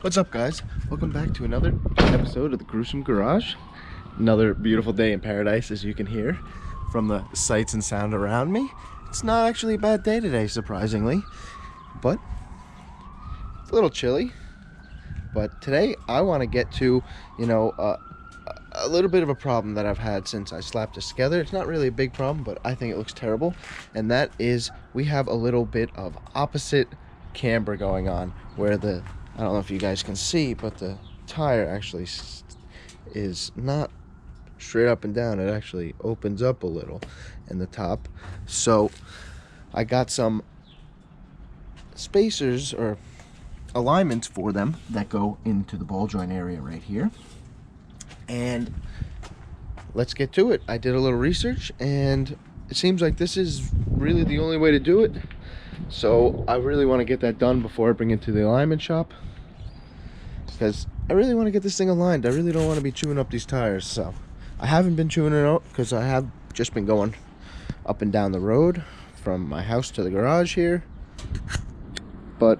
What's up, guys? Welcome back to another episode of the Gruesome Garage. Another beautiful day in paradise, as you can hear from the sights and sound around me. It's not actually a bad day today, surprisingly, but it's a little chilly. But today I want to get to, a little bit of a problem that I've had since I slapped this together. It's not really a big problem, but I think it looks terrible, and that is we have a little bit of opposite camber going on, where I don't know if you guys can see, but the tire actually is not straight up and down. It actually opens up a little in the top. So I got some spacers or alignments for them that go into the ball joint area right here. And let's get to it. I did a little research, and it seems like this is really the only way to do it. So I really want to get that done before I bring it to the alignment shop, because I really want to get this thing aligned. I really don't want to be chewing up these tires. So I haven't been chewing it up because I have just been going up and down the road from my house to the garage here. But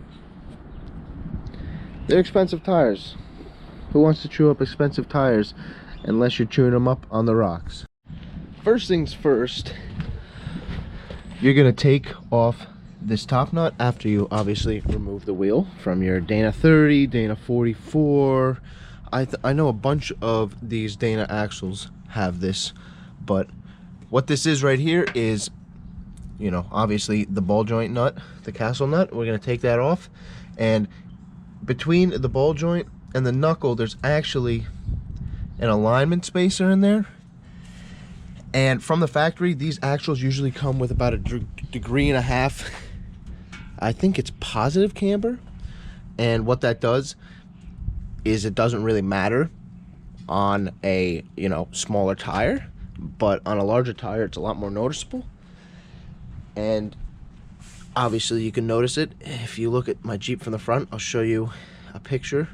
they're expensive tires. Who wants to chew up expensive tires unless you're chewing them up on the rocks? First things first, you're gonna take off this top nut after you obviously remove the wheel from your Dana 30, Dana 44. I know a bunch of these Dana axles have this, but what this is right here is, obviously the ball joint nut, the castle nut. We're gonna take that off, and between the ball joint and the knuckle there's actually an alignment spacer in there. And from the factory, these axles usually come with about a degree and a half, I think it's positive camber. And what that does is it doesn't really matter on a smaller tire, but on a larger tire it's a lot more noticeable. And obviously you can notice it if you look at my Jeep from the front. I'll show you a picture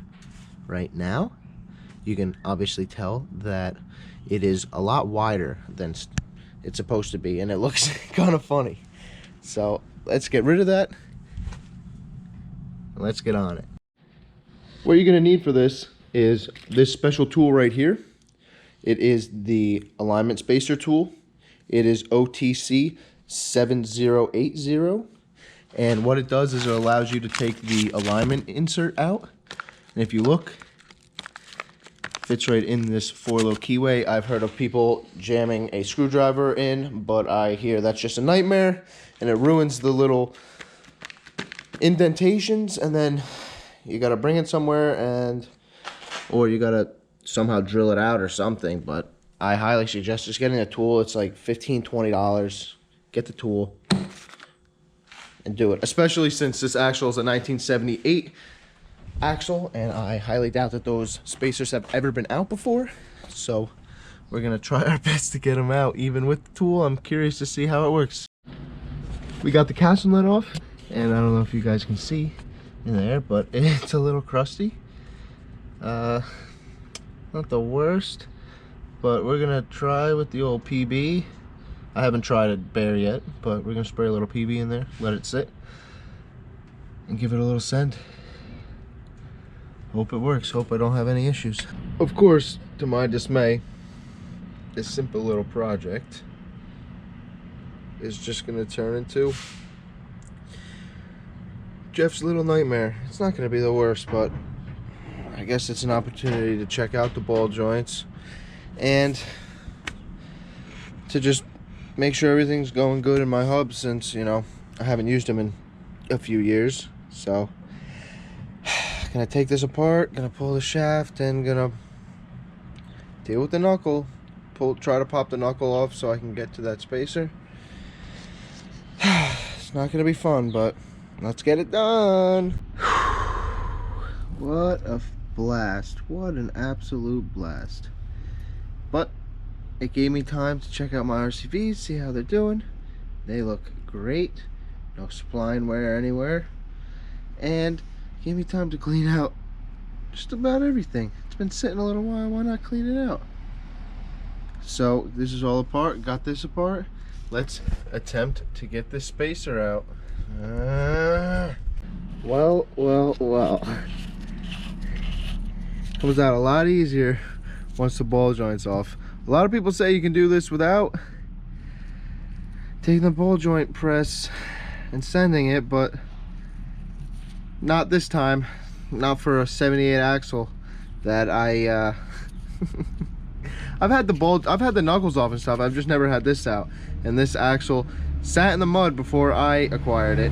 right now. You can obviously tell that it is a lot wider than it's supposed to be, and it looks kind of funny. So let's get rid of that. Let's get on it. What you're going to need for this is this special tool right here. It is the alignment spacer tool. It is OTC 7080, and what it does is it allows you to take the alignment insert out, and if you look, it fits right in this 4-low keyway. I've heard of people jamming a screwdriver in, but I hear that's just a nightmare, and it ruins the little indentations, and then you got to bring it somewhere, or you got to somehow drill it out or something. But I highly suggest just getting a tool. It's like $15–20. Get the tool and do it, especially since this axle is a 1978 axle, and I highly doubt that those spacers have ever been out before. So we're gonna try our best to get them out even with the tool. I'm curious to see how it works. We got the castle nut off, and I don't know if you guys can see in there, but it's a little crusty. Not the worst, but we're gonna try with the old PB. I haven't tried it bare yet, but we're gonna spray a little PB in there, let it sit, and give it a little send. Hope it works. Hope I don't have any issues. Of course, to my dismay, this simple little project is just gonna turn into Jeff's little nightmare. It's not gonna be the worst, but I guess it's an opportunity to check out the ball joints and to just make sure everything's going good in my hub, since I haven't used them in a few years. So gonna take this apart, gonna pull the shaft, and gonna deal with the knuckle. Try to pop the knuckle off so I can get to that spacer. It's not gonna be fun, but let's get it done. What a blast. What an absolute blast. But it gave me time to check out my RCVs, see how they're doing. They look great. No spline wear anywhere. And gave me time to clean out just about everything. It's been sitting a little while. Why not clean it out? So this is all apart. Got this apart. Let's attempt to get this spacer out. Well. Comes out a lot easier once the ball joint's off. A lot of people say you can do this without taking the ball joint press and sending it, but not this time. Not for a 78 axle that I I've had the knuckles off and stuff. I've just never had this out, and this axle sat in the mud before I acquired it,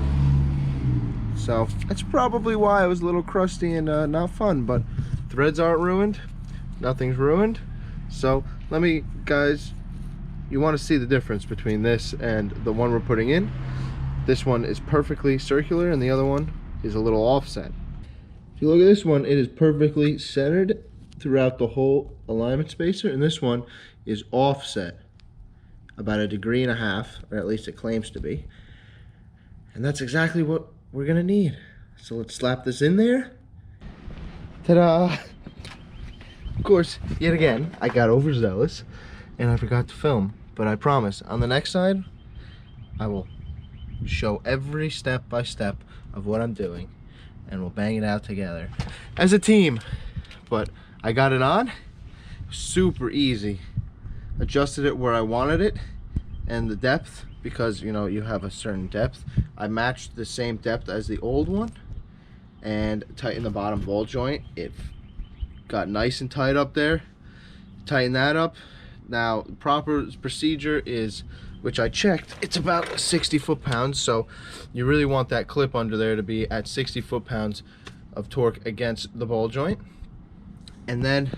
so that's probably why it was a little crusty and not fun. But threads aren't ruined, nothing's ruined. So let me, guys, you want to see the difference between this and the one we're putting in. This one is perfectly circular and the other one is a little offset. If you look at this one, it is perfectly centered throughout the whole alignment spacer, and this one is offset about 1.5 degrees, or at least it claims to be. And that's exactly what we're gonna need. So let's slap this in there. Ta-da! Of course, yet again, I got overzealous and I forgot to film, but I promise on the next side I will show every step by step of what I'm doing, and we'll bang it out together as a team. But I got it on super easy, adjusted it where I wanted it, and the depth, because you know you have a certain depth, I matched the same depth as the old one and tightened the bottom ball joint. It got nice and tight up there. Tighten that up. Now the proper procedure is, which I checked, it's about 60 foot-pounds, so you really want that clip under there to be at 60 foot-pounds of torque against the ball joint. And then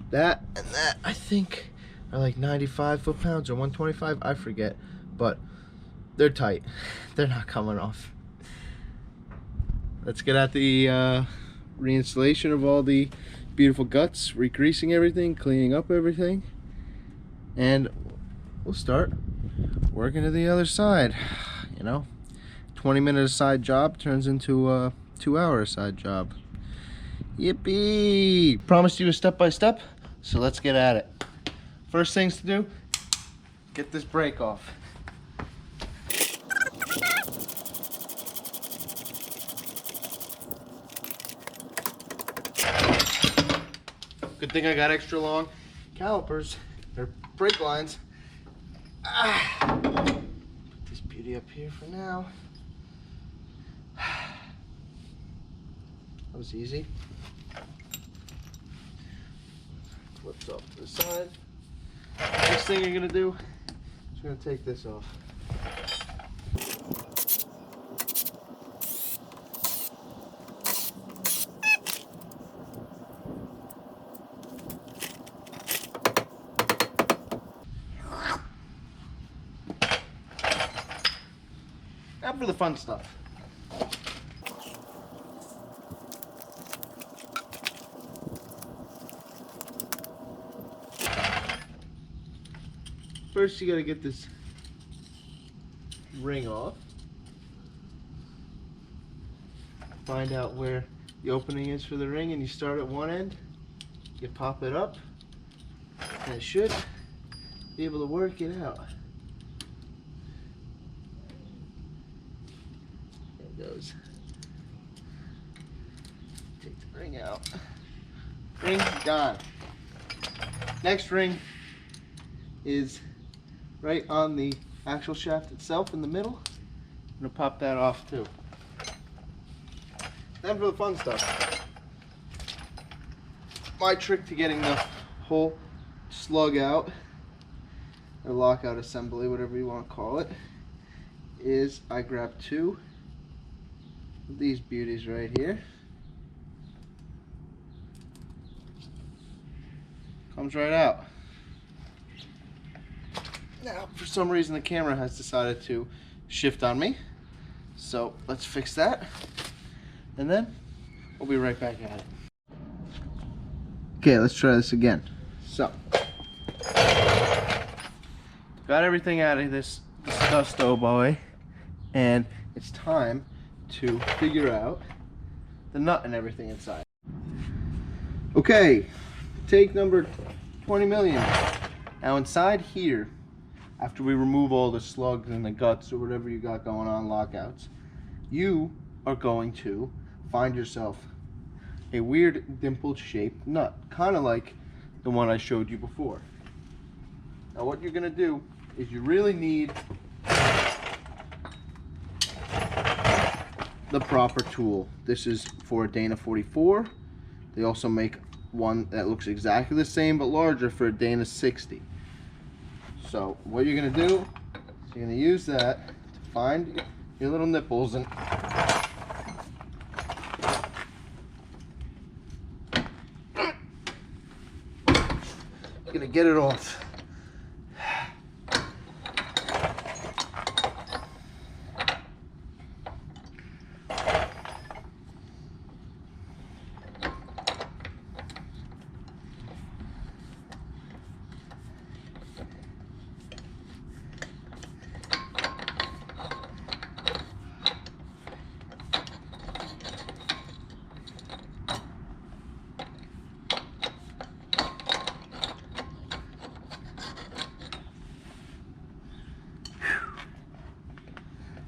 that and that, I think, are like 95 foot-pounds or 125, I forget, but they're tight. They're not coming off. Let's get at the reinstallation of all the beautiful guts, re-greasing everything, cleaning up everything, and we'll start working to the other side. You know, 20-minute side job turns into a 2-hour side job. Yippee! Promised you a step-by-step, so let's get at it. First things to do, get this brake off. Good thing I got extra long calipers, or brake lines. Put this beauty up here for now. That was easy. Flips off to the side. Next thing you're gonna do is you're gonna take this off. Now for the fun stuff. First you gotta get this ring off. Find out where the opening is for the ring, and you start at one end, you pop it up, and it should be able to work it out. There it goes. Take the ring out. Ring gone. Next ring is right on the actual shaft itself in the middle. I'm gonna pop that off too. Then for the fun stuff. My trick to getting the whole slug out, or lockout assembly, whatever you want to call it, is I grab two of these beauties right here. Comes right out. Now, for some reason, the camera has decided to shift on me. So let's fix that. And then we'll be right back at it. Okay, let's try this again. So, got everything out of this disgusto boy. And it's time to figure out the nut and everything inside. Okay, take number 20 million. Now inside here, after we remove all the slugs and the guts or whatever you got going on, lockouts, you are going to find yourself a weird dimpled shaped nut, kind of like the one I showed you before. Now what you're going to do is you really need the proper tool. This is for a Dana 44. They also make one that looks exactly the same but larger for a Dana 60. So what you're going to do is you're going to use that to find your little nipples and you're going to get it off.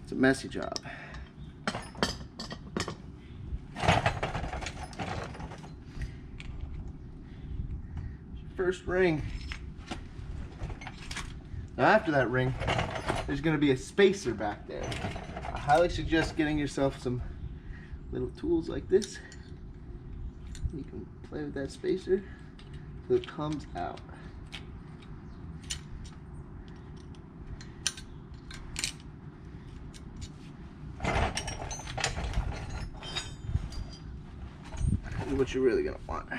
It's a messy job. First ring. Now after that ring, there's going to be a spacer back there. I highly suggest getting yourself some little tools like this. You can play with that spacer so it comes out. What you're really gonna want.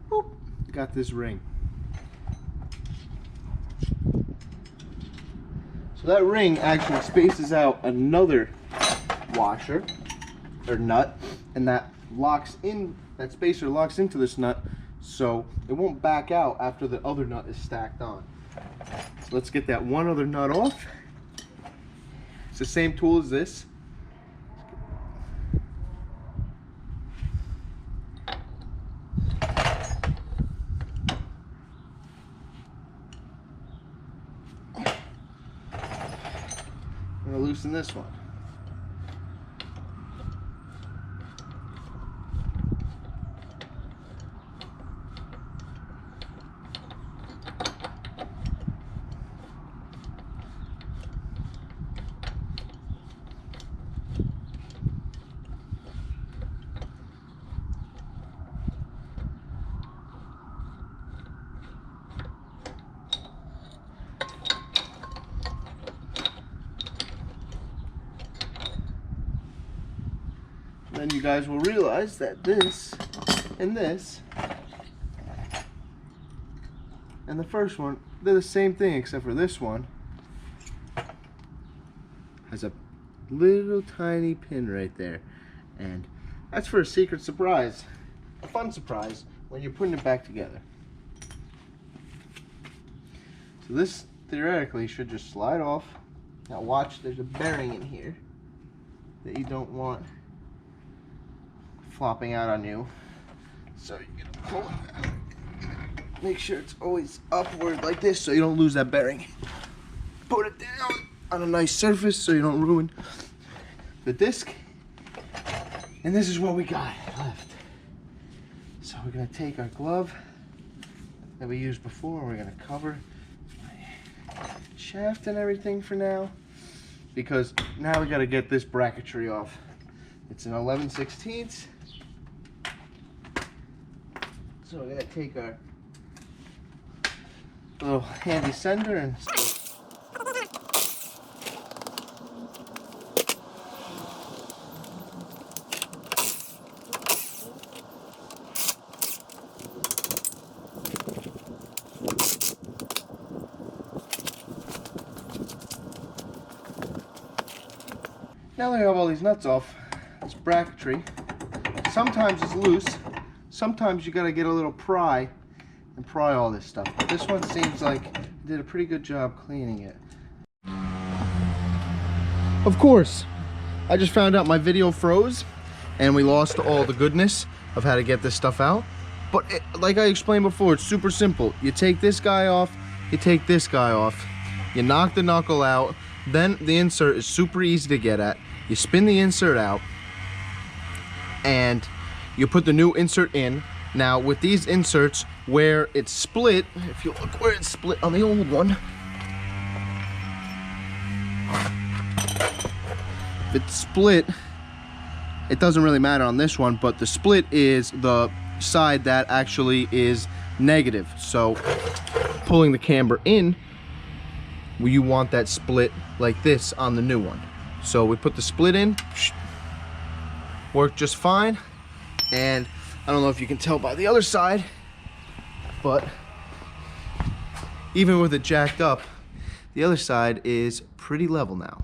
Boop. Got this ring. So that ring actually spaces out another washer or nut, and that spacer locks into this nut so it won't back out after the other nut is stacked on. So let's get that one other nut off. It's the same tool as this. I'm going to loosen this one. Then you guys will realize that this and this and the first one, they're the same thing, except for this one has a little tiny pin right there, and that's for a secret surprise, a fun surprise when you're putting it back together. So this theoretically should just slide off. Now watch, there's a bearing in here that you don't want flopping out on you, so you're gonna pull it out. Make sure it's always upward like this so you don't lose that bearing. Put it down on a nice surface so you don't ruin the disc, and this is what we got left. So we're gonna take our glove that we used before, and we're gonna cover my shaft and everything for now, because now we got to get this bracketry off. It's an 11/16. So we're going to take our little handy sender and now that we have all these nuts off, this bracketry, sometimes it's loose, sometimes you gotta get a little pry and pry all this stuff. But this one seems like it did a pretty good job cleaning it. Of course, I just found out my video froze and we lost all the goodness of how to get this stuff out. But like I explained before, it's super simple. You take this guy off, you take this guy off, you knock the knuckle out, then the insert is super easy to get at. You spin the insert out and you put the new insert in. Now with these inserts, where it's split, if you look where it's split on the old one, if it's split, it doesn't really matter on this one, but the split is the side that actually is negative. So pulling the camber in, you want that split like this on the new one. So we put the split in, worked just fine. And I don't know if you can tell by the other side, but even with it jacked up, the other side is pretty level now.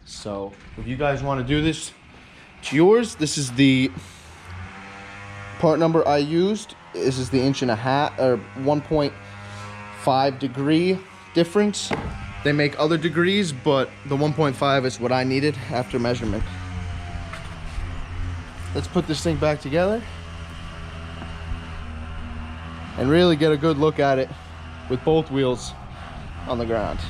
So if you guys want to do this to yours, this is the part number I used. This is the 1.5 or 1.5 degree difference. They make other degrees, but the 1.5 is what I needed after measurement. Let's put this thing back together and really get a good look at it with both wheels on the ground.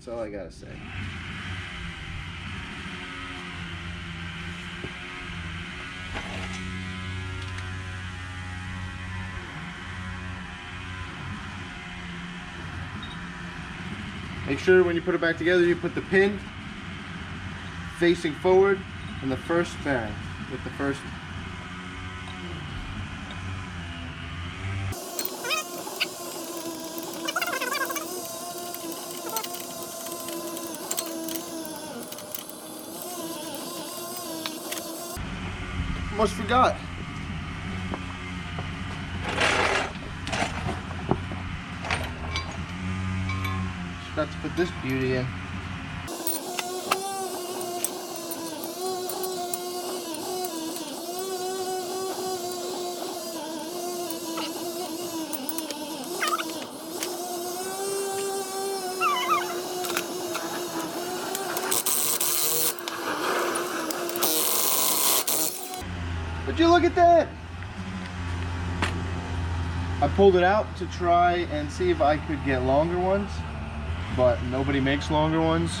That's all I gotta say. Make sure when you put it back together, you put the pin facing forward and the first bearing with the first. Almost forgot. Forgot to put this beauty in. Would you look at that? I pulled it out to try and see if I could get longer ones, but nobody makes longer ones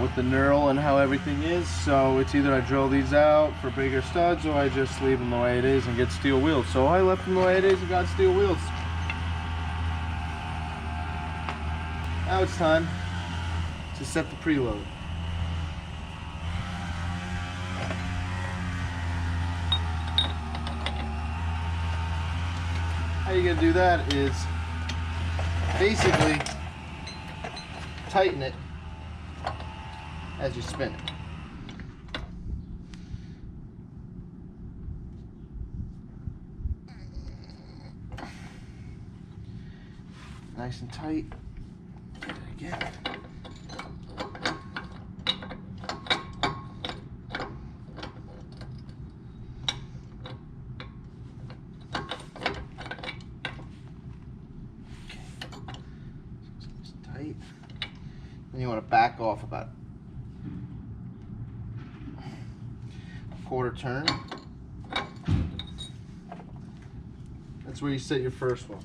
with the knurl and how everything is. So it's either I drill these out for bigger studs or I just leave them the way it is and get steel wheels. So I left them the way it is and got steel wheels. Now it's time to set the preload. How you're gonna do that is basically tighten it as you spin it. Nice and tight. Get it again. Then you want to back off about a quarter turn. That's where you set your first one.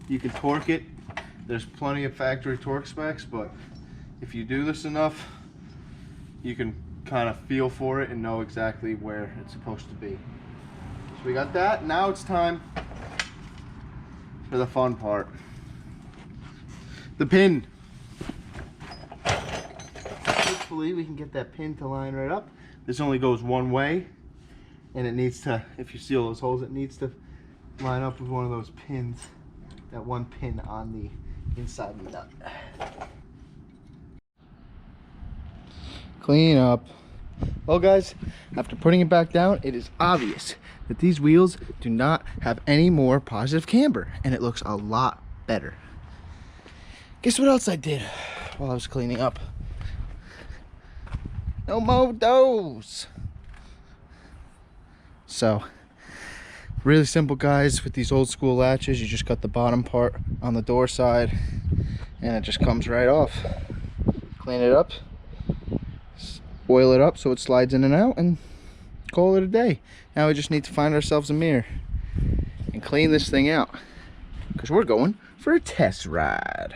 You can torque it. There's plenty of factory torque specs, but if you do this enough, you can kind of feel for it and know exactly where it's supposed to be. So we got that. Now it's time for the fun part. The pin. hopefully we can get that pin to line right up. This only goes one way, and it needs to, if you seal those holes, it needs to line up with one of those pins, that one pin on the inside of the nut. Clean up. Well guys, after putting it back down, it is obvious that these wheels do not have any more positive camber, and it looks a lot better. Guess what else I did while I was cleaning up? No more doors. So, really simple guys, with these old school latches, you just cut the bottom part on the door side and it just comes right off. Clean it up, oil it up so it slides in and out, and call it a day. Now we just need to find ourselves a mirror and clean this thing out, because we're going for a test ride.